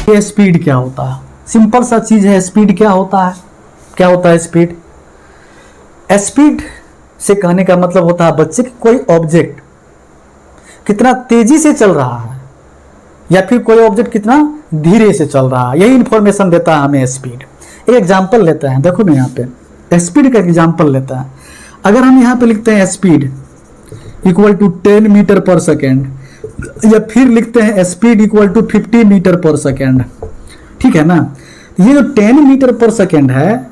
ये स्पीड क्या होता है? सिंपल सा चीज है, स्पीड क्या होता है? क्या होता है स्पीड? स्पीड से कहने का मतलब होता है बच्चे कि कोई ऑब्जेक्ट कितना तेजी से चल रहा है या फिर कोई ऑब्जेक्ट कितना धीरे से चल रहा है, यही इंफॉर्मेशन देता है हमें स्पीड। एक एग्जांपल लेते हैं, देखो ना यहाँ पे स्पीड का एग्जांपल लेता है। अगर हम यहाँ पे लिखते हैं स्पीड इक्वल टू 10 मीटर पर सेकेंड, या फिर लिखते हैं स्पीड इक्वल टू 50 मीटर पर सेकेंड, ठीक है ना। ये जो 10 मीटर पर सेकेंड है,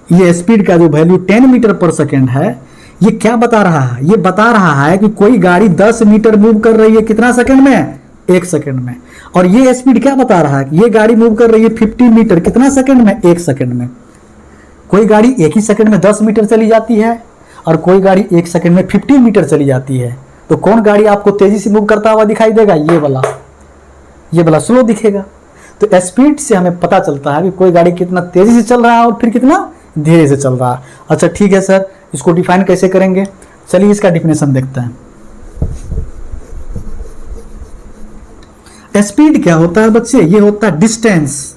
ये स्पीड का जो वैल्यू 10 मीटर पर सेकेंड है, ये क्या बता रहा है? ये बता रहा है कि कोई गाड़ी 10 मीटर मूव कर रही है कितना सेकंड में? 1 सेकंड में। और ये स्पीड क्या बता रहा है कि ये गाड़ी मूव कर रही है 50 मीटर कितना सेकंड में? 1 सेकंड में। कोई गाड़ी 1 ही सेकंड में 10 मीटर चली जाती है और कोई गाड़ी 1 सेकंड में 50 मीटर चली जाती है। तो कौन गाड़ी आपको तेजी से मूव करता हुआ दिखाई देगा? ये वाला स्लो दिखेगा। तो स्पीड से हमें पता चलता है कि कोई गाड़ी कितना तेजी से चल रहा है और फिर कितना धीरे से चल रहा है। अच्छा ठीक है सर, इसको डिफाइन कैसे करेंगे? चलिए इसका डिफिनेशन देखते हैं। स्पीड क्या होता है बच्चे? ये होता है distance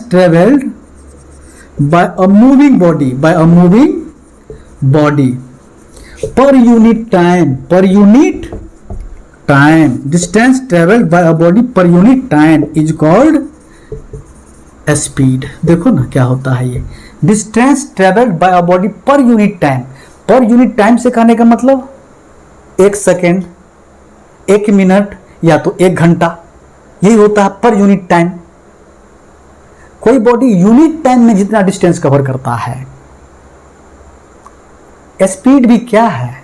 travelled bye a moving body per unit time. Distance travelled bye a body per unit time is called speed. देखो ना क्या होता है ये distance travelled bye a body per unit time. Per unit time से कहने का मतलब 1 सेकेंड, 1 मिनट या तो 1 घंटा, यही होता है पर यूनिट टाइम। कोई बॉडी यूनिट टाइम में जितना डिस्टेंस कवर करता है। स्पीड भी क्या है?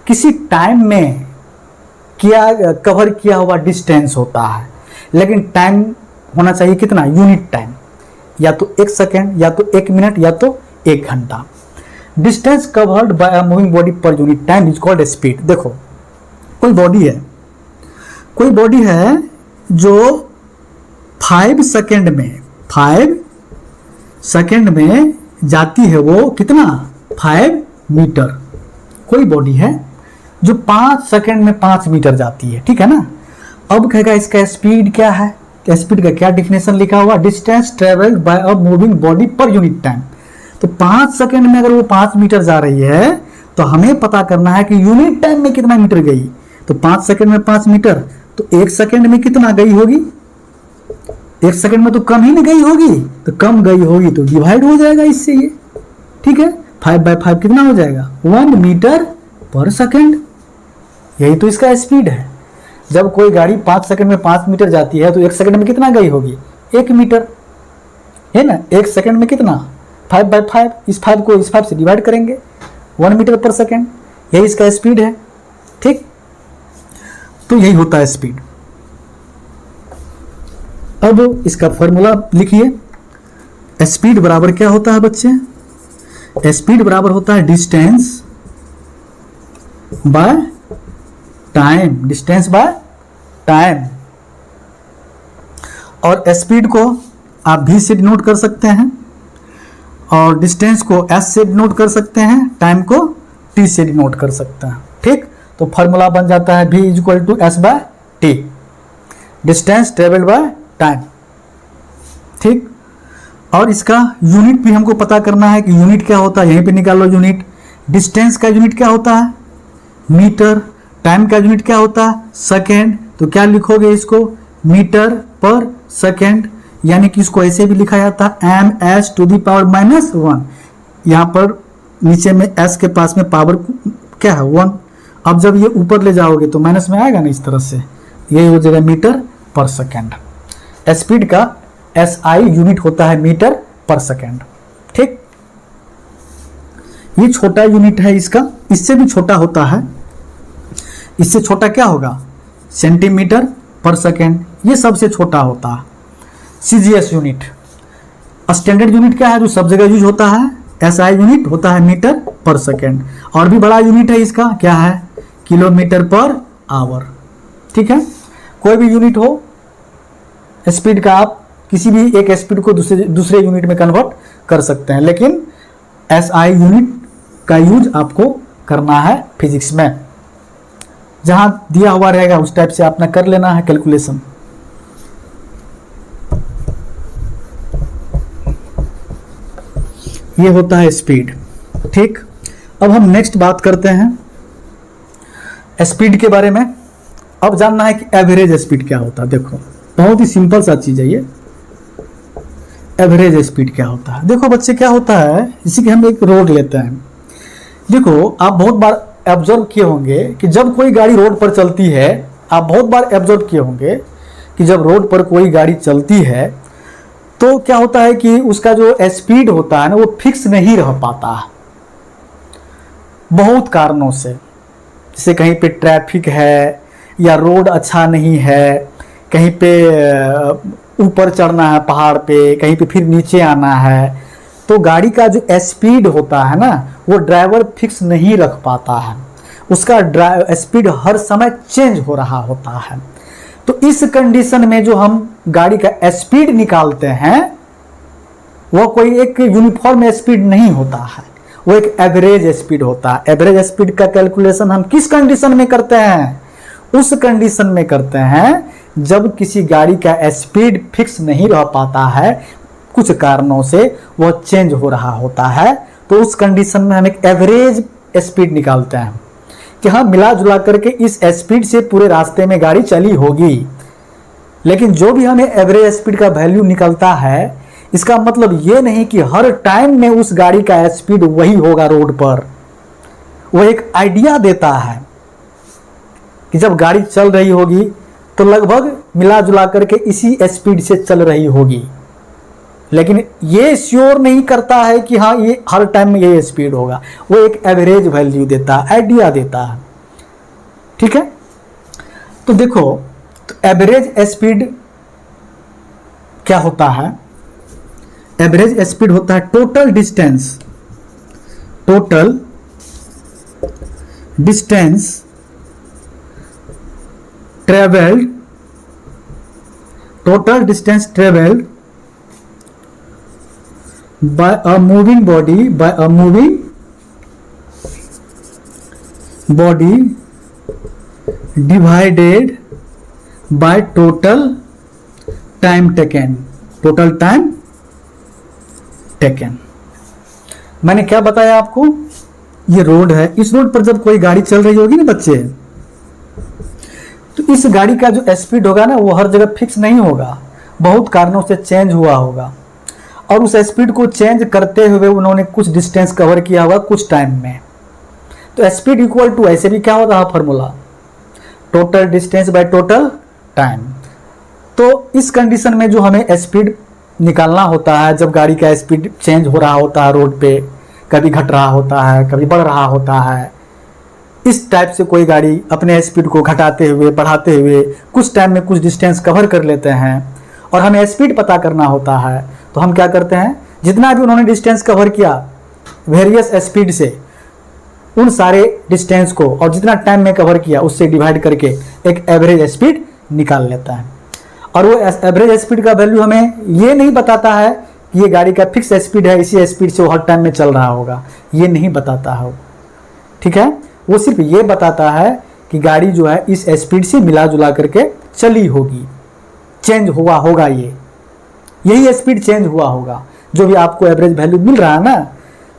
किसी टाइम में कवर किया हुआ डिस्टेंस होता है, लेकिन टाइम होना चाहिए कितना? यूनिट टाइम, या तो 1 सेकेंड या तो 1 मिनट या तो 1 घंटा। Distance covered by a moving body per unit time is called speed. देखो कोई बॉडी है जो 5 सेकेंड में जाती है, वो कितना? 5 मीटर। कोई बॉडी है जो 5 सेकेंड में 5 मीटर जाती है, ठीक है ना। अब कहेगा इसका स्पीड क्या है? स्पीड का क्या डिफिनेशन लिखा हुआ? Distance travelled bye a moving body per unit time. तो 5 सेकेंड में अगर वो 5 मीटर जा रही है तो हमें पता करना है कि यूनिट टाइम में कितना मीटर गई। तो 5 सेकेंड में 5 मीटर, तो 1 सेकेंड में कितना गई होगी? 1 सेकेंड में तो कम ही नहीं गई होगी, तो कम गई होगी तो डिवाइड हो जाएगा इससे ये, ठीक है। 5/5 कितना हो जाएगा? 1 मीटर पर सेकेंड। यही तो इसका स्पीड है। जब कोई गाड़ी 5 सेकेंड में 5 मीटर जाती है तो 1 सेकेंड में कितना गई होगी? 1 मीटर, है ना। 1 सेकेंड में कितना? 5/5। इस 5 को इस 5 से डिवाइड करेंगे, 1 मीटर पर सेकेंड। यही इसका स्पीड है, ठीक। तो यही होता है स्पीड। अब इसका फॉर्मूला लिखिए। स्पीड बराबर क्या होता है बच्चे? स्पीड बराबर होता है डिस्टेंस बाय टाइम। और स्पीड को आप v से डिनोट कर सकते हैं और डिस्टेंस को s से डिनोट कर सकते हैं, टाइम को t से डिनोट कर सकते हैं, ठीक। तो फॉर्मूला बन जाता है v equal to s/t, distance travelled by time, ठीक। और इसका यूनिट भी हमको पता करना है कि यूनिट क्या होता है। यहीं पे निकाल लो यूनिट। डिस्टेंस का यूनिट क्या होता है? मीटर। टाइम का यूनिट क्या होता है? सेकेंड। तो क्या लिखोगे इसको? मीटर पर सेकेंड। यानी कि इसको ऐसे भी लिखा जाता है ms⁻⁻1। यहाँ पर नीचे में s के पास में पावर क्या है? 1। अब जब ये ऊपर ले जाओगे तो माइनस में आएगा ना, इस तरह से ये हो जाएगा मीटर पर सेकेंड। स्पीड का SI यूनिट होता है मीटर पर सेकेंड, ठीक। ये छोटा यूनिट है इसका, इससे भी छोटा होता है। इससे छोटा क्या होगा? सेंटीमीटर पर सेकेंड। ये सबसे छोटा होता है। CGS unit. स्टैंडर्ड यूनिट क्या है जो सब जगह यूज होता है? SI यूनिट होता है मीटर पर सेकेंड। और भी बड़ा यूनिट है इसका, क्या है? किलोमीटर पर आवर, ठीक है। कोई भी यूनिट हो स्पीड का, आप किसी भी एक स्पीड को दूसरे यूनिट में कन्वर्ट कर सकते हैं, लेकिन SI यूनिट का यूज आपको करना है फिजिक्स में। जहां दिया हुआ रहेगा उस टाइप से आपने कर लेना है कैलकुलेशन। ये होता है स्पीड। ठीक, अब हम नेक्स्ट बात करते हैं स्पीड के बारे में। अब जानना है कि एवरेज स्पीड क्या होता है। देखो बहुत ही सिंपल सा चीज है ये, एवरेज स्पीड क्या होता है। देखो बच्चे क्या होता है, इसी के हम एक रोड लेते हैं। देखो आप बहुत बार ऑब्जर्व किए होंगे कि जब कोई गाड़ी रोड पर चलती है, आप बहुत बार ऑब्जर्व किए होंगे कि जब रोड पर कोई गाड़ी चलती है तो क्या होता है कि उसका जो स्पीड होता है ना वो फिक्स नहीं रह पाता है बहुत कारणों से। जैसे कहीं पे ट्रैफिक है या रोड अच्छा नहीं है, कहीं पे ऊपर चढ़ना है पहाड़ पे, कहीं पे फिर नीचे आना है, तो गाड़ी का जो स्पीड होता है ना वो ड्राइवर फिक्स नहीं रख पाता है, उसका स्पीड हर समय चेंज हो रहा होता है। तो इस कंडीशन में जो हम गाड़ी का स्पीड निकालते हैं वह कोई एक यूनिफॉर्म स्पीड नहीं होता है, वो एक एवरेज स्पीड होता है। एवरेज स्पीड का कैलकुलेशन हम किस कंडीशन में करते हैं? उस कंडीशन में करते हैं जब किसी गाड़ी का स्पीड फिक्स नहीं रह पाता है, कुछ कारणों से वह चेंज हो रहा होता है, तो उस कंडीशन में हम एक एवरेज स्पीड निकालते हैं कि हाँ मिला जुला करके इस स्पीड से पूरे रास्ते में गाड़ी चली होगी। लेकिन जो भी हमें एवरेज स्पीड का वैल्यू निकलता है, इसका मतलब ये नहीं कि हर टाइम में उस गाड़ी का स्पीड वही होगा रोड पर। वो एक आइडिया देता है कि जब गाड़ी चल रही होगी तो लगभग मिला जुला करके इसी स्पीड से चल रही होगी, लेकिन ये श्योर नहीं करता है कि हाँ ये हर टाइम में ये स्पीड होगा। वो एक एवरेज वैल्यू देता है, आइडिया देता है। ठीक है, तो देखो तो एवरेज स्पीड क्या होता है? एवरेज स्पीड होता है total distance travelled, total distance travelled by a moving body divided by total time taken। मैंने क्या बताया आपको? ये रोड है, इस रोड पर जब कोई गाड़ी चल रही होगी ना बच्चे, तो इस गाड़ी का जो स्पीड होगा ना वो हर जगह फिक्स नहीं होगा, बहुत कारणों से चेंज हुआ होगा, और उस स्पीड को चेंज करते हुए उन्होंने कुछ डिस्टेंस कवर किया होगा कुछ टाइम में। तो स्पीड इक्वल टू, ऐसे भी क्या होता है formula, total distance by total time. तो इस कंडीशन में जो हमें स्पीड निकालना होता है, जब गाड़ी का स्पीड चेंज हो रहा होता है रोड पे, कभी घट रहा होता है कभी बढ़ रहा होता है, इस टाइप से कोई गाड़ी अपने स्पीड को घटाते हुए बढ़ाते हुए कुछ टाइम में कुछ डिस्टेंस कवर कर लेते हैं और हमें स्पीड पता करना होता है, तो हम क्या करते हैं, जितना भी उन्होंने डिस्टेंस कवर किया वेरियस स्पीड से, उन सारे डिस्टेंस को और जितना टाइम में कवर किया उससे डिवाइड करके एक एवरेज स्पीड निकाल लेता है। और वो एवरेज स्पीड का वैल्यू हमें ये नहीं बताता है कि ये गाड़ी का फिक्स स्पीड है, इसी स्पीड से वो हर टाइम में चल रहा होगा, ये नहीं बताता है। ठीक है, वो सिर्फ ये बताता है कि गाड़ी जो है इस स्पीड से मिला जुला करके चली होगी, चेंज हुआ होगा, यही स्पीड चेंज हुआ होगा। जो भी आपको एवरेज वैल्यू मिल रहा है ना,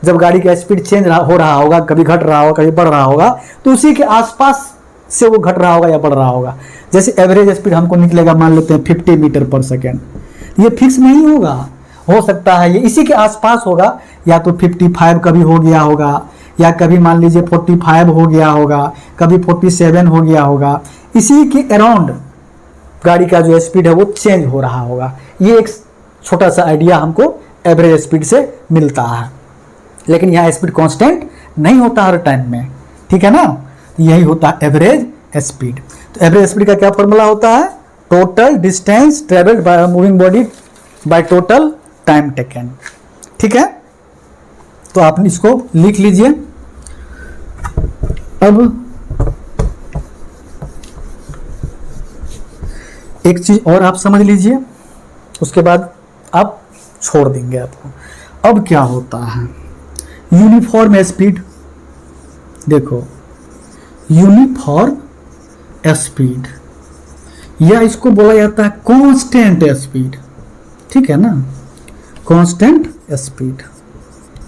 जब गाड़ी का स्पीड चेंज हो रहा होगा, कभी घट रहा होगा कभी बढ़ रहा होगा, तो उसी के आसपास से वो घट रहा होगा या बढ़ रहा होगा। जैसे एवरेज स्पीड हमको निकलेगा, मान लेते हैं 50 मीटर पर सेकेंड, ये फिक्स नहीं होगा, हो सकता है ये इसी के आसपास होगा, या तो 55 कभी हो गया होगा, या कभी मान लीजिए 45 हो गया होगा, कभी 47 हो गया होगा, इसी के अराउंड गाड़ी का जो स्पीड है वो चेंज हो रहा होगा। ये एक छोटा सा आइडिया हमको एवरेज स्पीड से मिलता है, लेकिन यहाँ स्पीड कांस्टेंट नहीं होता हर टाइम में। ठीक है ना, यही होता है एवरेज स्पीड। तो एवरेज स्पीड का क्या फॉर्मूला होता है? Total distance travelled by moving body by total time taken. ठीक है, तो आप इसको लिख लीजिए। अब एक चीज और आप समझ लीजिए, उसके बाद आप छोड़ देंगे आपको। अब क्या होता है यूनिफॉर्म स्पीड? देखो यूनिफॉर्म स्पीड, या इसको बोला जाता है कांस्टेंट स्पीड। ठीक है ना, कांस्टेंट स्पीड।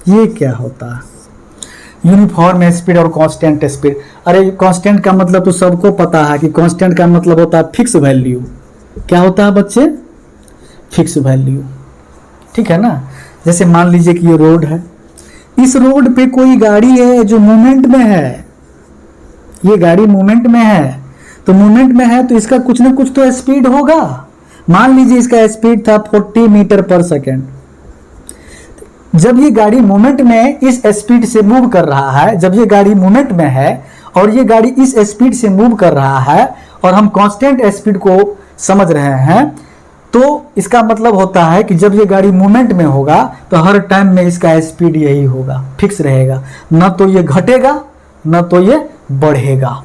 ये क्या होता है? यूनिफॉर्म स्पीड और कांस्टेंट स्पीड। अरे कांस्टेंट का मतलब तो सबको पता है कि कांस्टेंट का मतलब होता है फिक्स वैल्यू। क्या होता है बच्चे? Fix value. ठीक है ना, जैसे मान लीजिए कि ये रोड है, इस रोड पे कोई गाड़ी है जो मूवमेंट में है, ये गाड़ी मूवमेंट में है, तो मूवमेंट में है तो इसका कुछ ना कुछ तो स्पीड होगा। मान लीजिए इसका स्पीड था 40 मीटर पर सेकेंड। जब ये गाड़ी मूवमेंट में इस स्पीड से मूव कर रहा है, जब ये गाड़ी मूवमेंट में है और ये गाड़ी इस स्पीड से मूव कर रहा है और हम कांस्टेंट स्पीड को समझ रहे हैं, तो इसका मतलब होता है कि जब ये गाड़ी मूवमेंट में होगा तो हर टाइम में इसका स्पीड यही होगा, फिक्स रहेगा। न तो ये घटेगा न तो ये बढ़ेगा,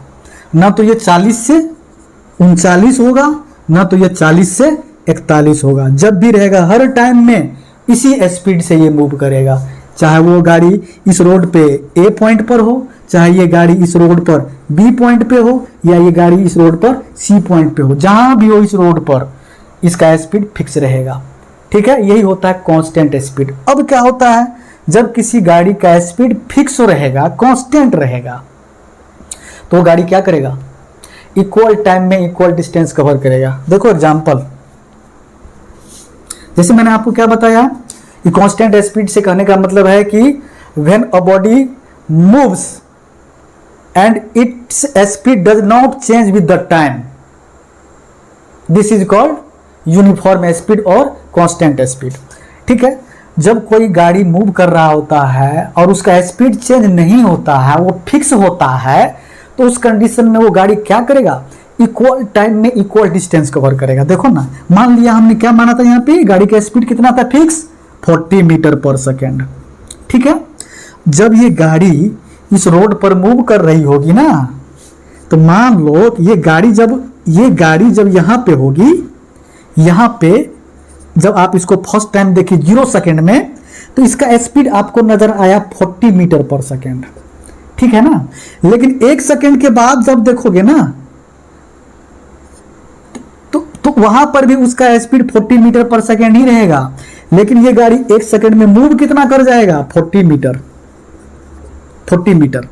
न तो ये 40 से 39 होगा न तो ये 40 से 41 होगा। जब भी रहेगा हर टाइम में इसी स्पीड से ये मूव करेगा, चाहे वो गाड़ी इस रोड पे ए पॉइंट पर हो, चाहे ये गाड़ी इस रोड पर बी पॉइंट पे हो, या ये गाड़ी इस रोड पर सी पॉइंट पे हो, जहां भी हो इस रोड पर इसका स्पीड फिक्स रहेगा। ठीक है, यही होता है कांस्टेंट स्पीड। अब क्या होता है, जब किसी गाड़ी का स्पीड फिक्स रहेगा, कांस्टेंट रहेगा, तो गाड़ी क्या करेगा? इक्वल टाइम में इक्वल डिस्टेंस कवर करेगा। देखो एग्जांपल, जैसे मैंने आपको क्या बताया कि कांस्टेंट स्पीड से कहने का मतलब है कि when a body moves and its speed does not change with the time, this is called uniform speed और कांस्टेंट स्पीड। ठीक है, जब कोई गाड़ी मूव कर रहा होता है और उसका स्पीड चेंज नहीं होता है, वो फिक्स होता है, तो उस कंडीशन में वो गाड़ी क्या करेगा? इक्वल टाइम में इक्वल डिस्टेंस कवर करेगा। देखो ना, मान लिया हमने क्या माना था, यहाँ पे गाड़ी का स्पीड कितना था? फिक्स 40 मीटर पर सेकेंड। ठीक है, जब ये गाड़ी इस रोड पर मूव कर रही होगी ना, तो मान लो कि ये गाड़ी जब यहाँ पे होगी, यहाँ पे जब आप इसको फर्स्ट टाइम देखिए 0 सेकेंड में, तो इसका स्पीड आपको नजर आया 40 मीटर पर सेकेंड। ठीक है ना, लेकिन 1 सेकेंड के बाद जब देखोगे ना, तो वहां पर भी उसका स्पीड 40 मीटर पर सेकेंड ही रहेगा, लेकिन ये गाड़ी 1 सेकेंड में मूव कितना कर जाएगा? 40 मीटर। 40 मीटर।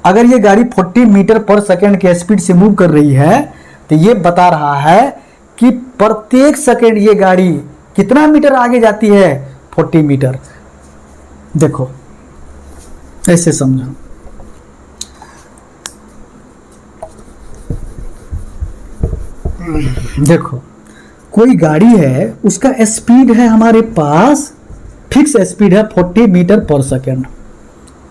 अगर ये गाड़ी 40 मीटर पर सेकेंड के स्पीड से मूव कर रही है, तो ये बता रहा है कि प्रत्येक सेकेंड ये गाड़ी कितना मीटर आगे जाती है? 40 मीटर। देखो ऐसे समझो, देखो कोई गाड़ी है, उसका स्पीड है हमारे पास, फिक्स स्पीड है 40 मीटर पर सेकेंड,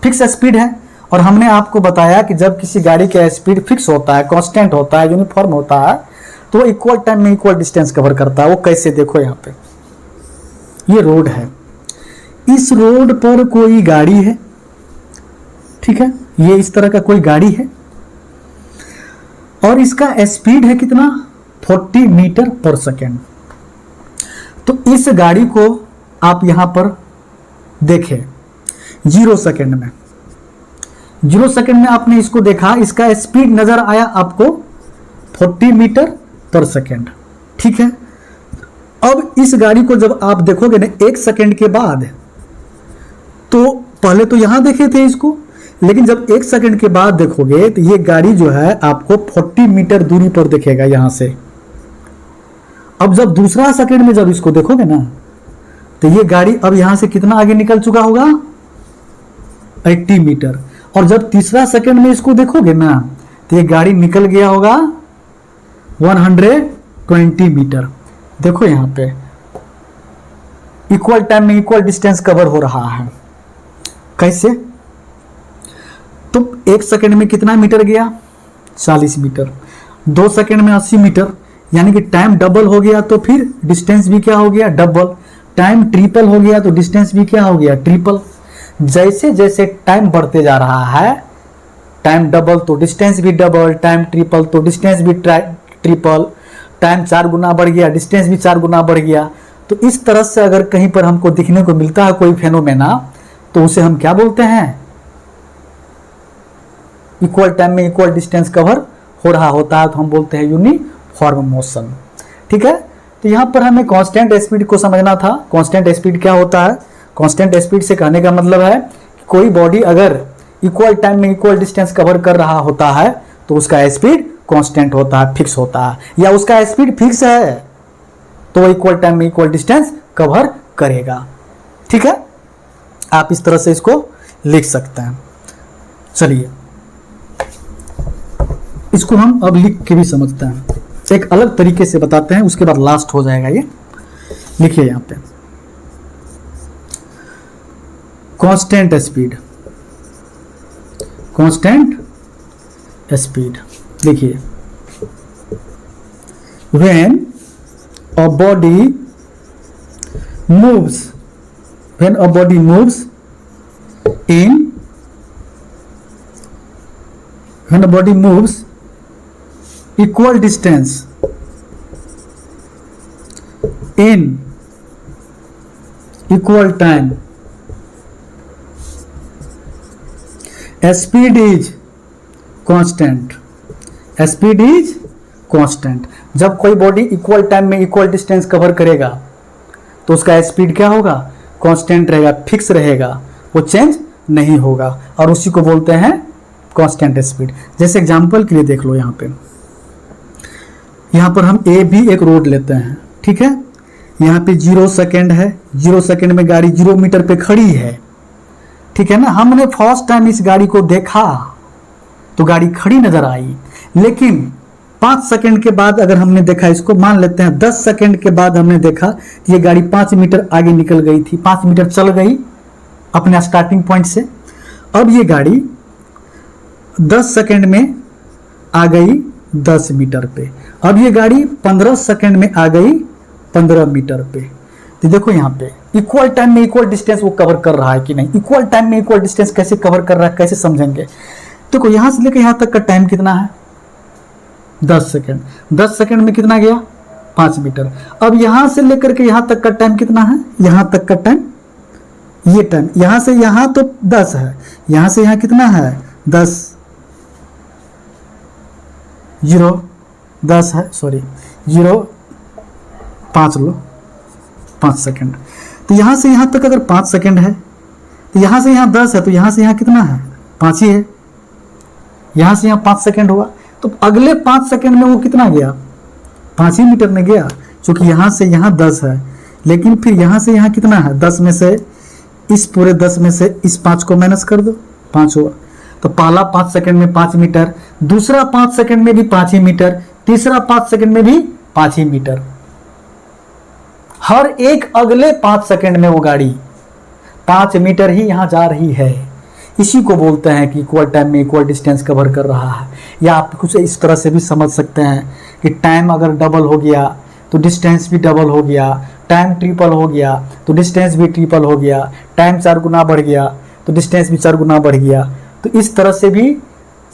फिक्स स्पीड है। और हमने आपको बताया कि जब किसी गाड़ी का स्पीड फिक्स होता है, कांस्टेंट होता है, यूनिफॉर्म होता है, तो वो इक्वल टाइम में इक्वल डिस्टेंस कवर करता है। वो कैसे? देखो यहाँ पे ये रोड है, इस रोड पर कोई गाड़ी है। ठीक है, ये इस तरह का कोई गाड़ी है और इसका स्पीड है कितना? 40 मीटर पर सेकेंड। तो इस गाड़ी को आप यहां पर देखें 0 सेकेंड में, 0 सेकेंड में आपने इसको देखा, इसका स्पीड नजर आया आपको 40 मीटर पर सेकेंड। ठीक है, अब इस गाड़ी को जब आप देखोगे ना 1 सेकेंड के बाद, तो पहले तो यहां देखे थे इसको, लेकिन जब 1 सेकेंड के बाद देखोगे तो ये गाड़ी जो है आपको 40 मीटर दूरी पर दिखेगा यहां से। अब जब दूसरा सेकेंड में जब इसको देखोगे ना, तो ये गाड़ी अब यहां से कितना आगे निकल चुका होगा? 80 मीटर। और जब तीसरा सेकेंड में इसको देखोगे ना, तो ये गाड़ी निकल गया होगा 120 मीटर। देखो यहां पे इक्वल टाइम में इक्वल डिस्टेंस कवर हो रहा है। कैसे? तो 1 सेकेंड में कितना मीटर गया? 40 मीटर। 2 सेकेंड में 80 मीटर, यानी कि टाइम डबल हो गया, तो फिर डिस्टेंस भी क्या हो गया? डबल। टाइम ट्रिपल हो गया तो डिस्टेंस भी क्या हो गया? ट्रिपल। जैसे जैसे टाइम बढ़ते जा रहा है, टाइम डबल तो डिस्टेंस भी डबल, टाइम ट्रिपल तो डिस्टेंस भी ट्रिपल, टाइम 4 गुना बढ़ गया, डिस्टेंस भी 4 गुना बढ़ गया। तो इस तरह से अगर कहीं पर हमको दिखने को मिलता है कोई फेनोमेना, तो उसे हम क्या बोलते हैं? इक्वल टाइम में इक्वल डिस्टेंस कवर हो रहा होता है तो हम बोलते हैं यूनिफॉर्म मोशन। ठीक है, तो यहाँ पर हमें कांस्टेंट स्पीड को समझना था। कांस्टेंट स्पीड क्या होता है? कांस्टेंट स्पीड से कहने का मतलब है कि कोई बॉडी अगर इक्वल टाइम में इक्वल डिस्टेंस कवर कर रहा होता है तो उसका स्पीड कांस्टेंट होता है, फिक्स होता है। या उसका स्पीड फिक्स है तो वो इक्वल टाइम में इक्वल डिस्टेंस कवर करेगा। ठीक है, आप इस तरह से इसको लिख सकते हैं। चलिए इसको हम अब लिख के भी समझते हैं, एक अलग तरीके से बताते हैं, उसके बाद लास्ट हो जाएगा ये। लिखिए यहां पे कांस्टेंट स्पीड, कांस्टेंट स्पीड देखिए, when a body moves, when a body moves in, when a body moves equal distance in equal time, speed is constant, speed is constant। जब कोई बॉडी इक्वल टाइम में equal distance cover करेगा तो उसका speed क्या होगा? Constant रहेगा, fix रहेगा, वो चेंज नहीं होगा, और उसी को बोलते हैं कांस्टेंट स्पीड। जैसे एग्जांपल के लिए देख लो, यहाँ पे यहाँ पर हम ए भी एक रोड लेते हैं। ठीक है, यहाँ पे 0 सेकेंड है, 0 सेकेंड में गाड़ी 0 मीटर पे खड़ी है। ठीक है ना, हमने फर्स्ट टाइम इस गाड़ी को देखा तो गाड़ी खड़ी नजर आई, लेकिन 5 सेकेंड के बाद अगर हमने देखा, इसको मान लेते हैं 10 सेकेंड के बाद हमने देखा कि ये गाड़ी 5 मीटर आगे निकल गई थी, 5 मीटर चल गई अपने स्टार्टिंग पॉइंट से। अब ये गाड़ी 10 सेकेंड में आ गई 10 मीटर पे, अब ये गाड़ी 15 सेकेंड में आ गई 15 मीटर पे। तो देखो यहाँ पे इक्वल टाइम में इक्वल डिस्टेंस वो कवर कर रहा है कि नहीं? इक्वल टाइम में इक्वल डिस्टेंस कैसे कवर कर रहा है, कैसे समझेंगे? देखो यहाँ से लेकर यहाँ तक का टाइम कितना है? 10 सेकेंड। 10 सेकेंड में कितना गया? 5 मीटर। अब यहाँ से लेकर के यहाँ तक का टाइम कितना है? यहाँ तक का टाइम, ये टाइम यहाँ से यहाँ तो 10 है, यहाँ से यहाँ कितना है? 10 है, सॉरी 5 लो, 5 सेकेंड। तो यहाँ से यहाँ तक अगर 5 सेकेंड है तो यहाँ से यहाँ 10 है, तो यहाँ से यहाँ कितना है? 5 ही है। यहाँ से यहाँ 5 सेकेंड हुआ, तो अगले 5 सेकेंड में वो कितना गया? 5 ही मीटर में गया, क्योंकि यहाँ से यहाँ 10 है। लेकिन फिर यहाँ से यहाँ कितना है? 10 में से, इस पूरे 10 में से इस 5 को माइनस कर दो, 5 हुआ। तो पहला 5 सेकंड में 5 मीटर, दूसरा 5 सेकंड में भी 5 ही मीटर, तीसरा 5 सेकंड में भी 5 ही मीटर। हर एक अगले 5 सेकंड में वो गाड़ी 5 मीटर ही यहां जा रही है। इसी को बोलते हैं कि इक्वल टाइम में इक्वल डिस्टेंस कवर कर रहा है। या आप कुछ इस तरह से भी समझ सकते हैं कि टाइम अगर डबल हो गया तो डिस्टेंस भी डबल हो गया, टाइम ट्रिपल हो गया तो डिस्टेंस भी ट्रिपल हो गया, टाइम 4 गुना बढ़ गया तो डिस्टेंस भी 4 गुना बढ़ गया। तो इस तरह से भी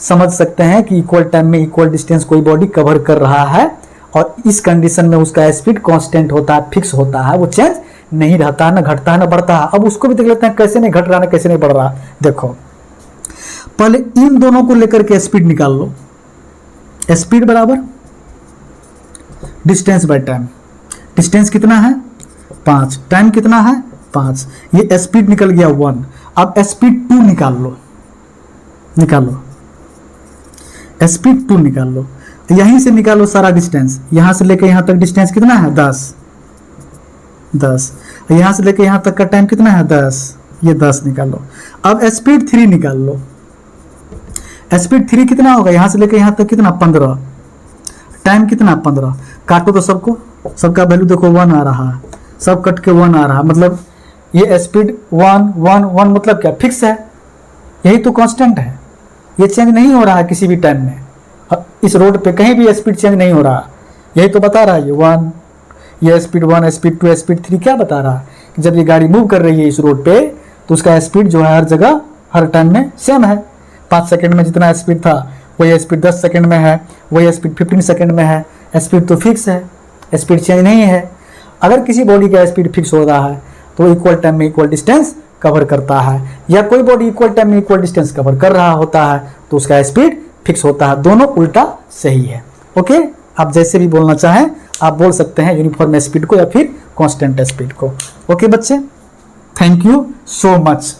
समझ सकते हैं कि इक्वल टाइम में इक्वल डिस्टेंस कोई बॉडी कवर कर रहा है, और इस कंडीशन में उसका स्पीड कांस्टेंट होता है, फिक्स होता है, वो चेंज नहीं रहता, ना घटता है ना बढ़ता है। अब उसको भी देख लेते हैं कैसे नहीं घट रहा ना कैसे नहीं बढ़ रहा। देखो पहले इन दोनों को लेकर के स्पीड निकाल लो। स्पीड बराबर डिस्टेंस बाय टाइम। डिस्टेंस कितना है? 5, टाइम कितना है? 5। ये स्पीड निकल गया 1। अब स्पीड 2 निकाल लो, निकालो स्पीड 2 निकाल लो। तो यहीं से निकालो सारा डिस्टेंस, यहां से लेकर यहां तक डिस्टेंस कितना है? 10। यहां से लेकर यहां तक का टाइम कितना है? 10। ये 10 निकालो। अब स्पीड 3 निकाल लो। स्पीड 3 कितना होगा? यहां से लेकर यहां तक कितना? 15। टाइम कितना? 15। काटो तो सबको, सबका वैल्यू देखो 1 आ रहा है, सब कट के 1 आ रहा है। मतलब ये स्पीड 1 1 1 मतलब क्या? फिक्स है, यही तो कांस्टेंट है, ये चेंज नहीं हो रहा है किसी भी टाइम में। इस रोड पे कहीं भी स्पीड चेंज नहीं हो रहा, यही तो बता रहा है ये 1, ये स्पीड 1, स्पीड 2, स्पीड 3 क्या बता रहा है कि जब ये गाड़ी मूव कर रही है इस रोड पे तो उसका स्पीड जो है हर जगह हर टाइम में सेम है। 5 सेकंड में जितना स्पीड था वही स्पीड 10 सेकंड में है, वही स्पीड 15 सेकंड में है। स्पीड तो फिक्स है, स्पीड चेंज नहीं है। अगर किसी बॉडी का स्पीड फिक्स हो रहा है तो इक्वल टाइम में इक्वल डिस्टेंस कवर करता है, या कोई बॉडी इक्वल टाइम में इक्वल डिस्टेंस कवर कर रहा होता है तो उसका स्पीड फिक्स होता है, दोनों उल्टा सही है। ओके, आप जैसे भी बोलना चाहें आप बोल सकते हैं, यूनिफॉर्म स्पीड को या फिर कांस्टेंट स्पीड को। ओके बच्चे, थैंक यू सो मच।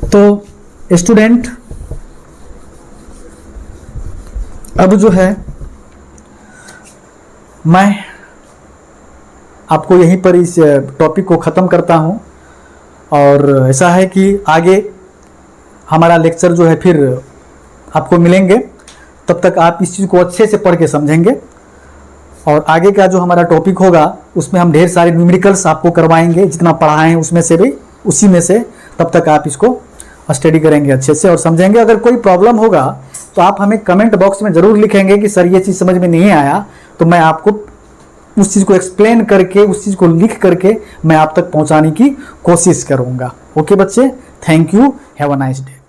तो स्टूडेंट अब जो है मैं आपको यहीं पर इस टॉपिक को ख़त्म करता हूं, और ऐसा है कि आगे हमारा लेक्चर जो है फिर आपको मिलेंगे, तब तक आप इस चीज़ को अच्छे से पढ़ के समझेंगे, और आगे का जो हमारा टॉपिक होगा उसमें हम ढेर सारे न्यूमेरिकल्स आपको करवाएंगे, जितना पढ़ाए हैं उसमें से भी उसी में से, तब तक आप इसको स्टडी करेंगे अच्छे से और समझेंगे। अगर कोई प्रॉब्लम होगा तो आप हमें कमेंट बॉक्स में ज़रूर लिखेंगे कि सर ये चीज़ समझ में नहीं आया, तो मैं आपको उस चीज़ को एक्सप्लेन करके, उस चीज़ को लिख करके मैं आप तक पहुंचाने की कोशिश करूंगा। ओके बच्चे, thank you, have a nice day.